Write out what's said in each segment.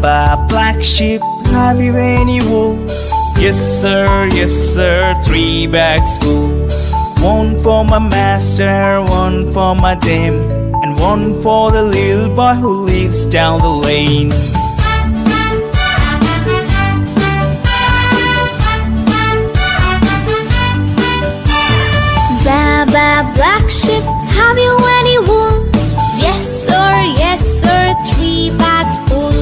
Baba, black sheep, have you any wool? Yes sir, 3 bags full. One for my master, one for my dame, and one for the little boy who lives down the lane. Baba, black sheep, have you any wool? Yes sir, 3 bags full.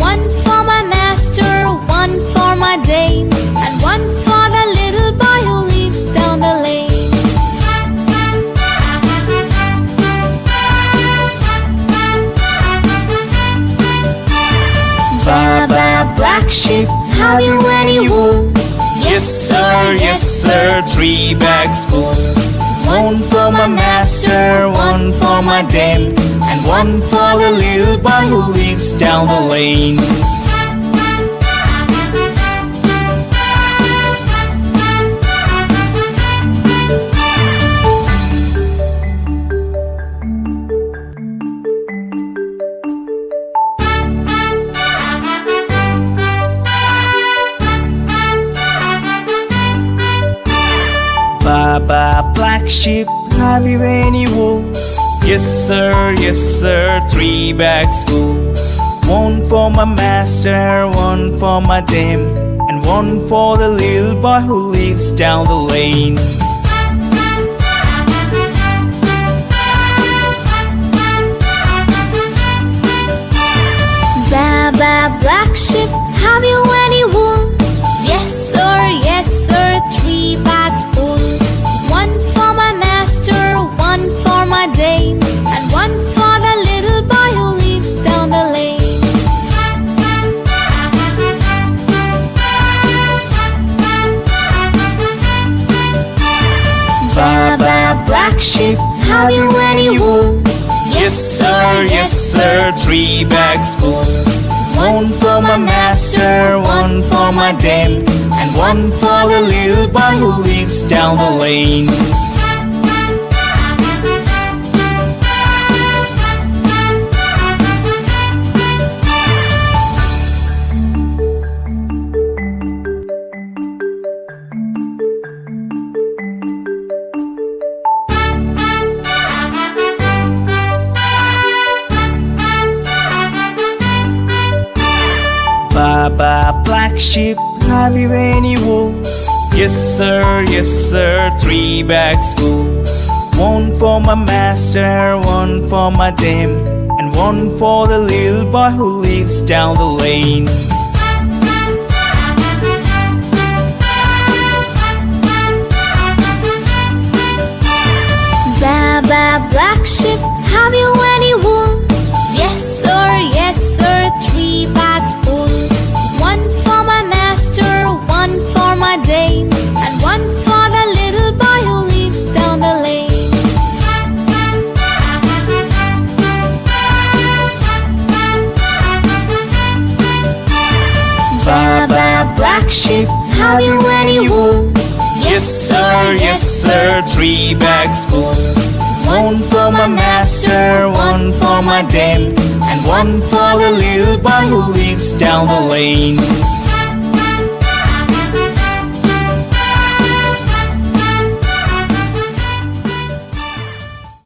One for my master, one for my dame, and one for the little boy who lives down the lane. Baba, black sheep, have you any wool? Yes sir, 3 bags full. One for my master, one for my dame, and one for the little boy who lives down the lane. Baba, black sheep, have you any wool? Yes sir, 3 bags full. One for my master, one for my dame, and one for the little boy who lives down the lane. Baba, black sheep, have you any wool? Yes sir, 3 bags full. One for my master, one for my dame, and one for the little boy who lives down the lane. Baba, black sheep, have you any wool? Yes sir, 3 bags full. One for my master, one for my dame, and one for the little boy who lives down the lane. Baba, black sheep, have you any wool? Yes sir, 3 bags full. One for my master, one for my dame, and one for the little boy who lives down the lane. Baba, black sheep, have you any wool? Yes sir, 3 bags full. One for my master, one for my dame, and one for the little boy who lives down the lane. Baba, black sheep, have you any wool? Yes sir, 3 bags full. One for my master, one for my dame, and one for the little boy who lives down the lane.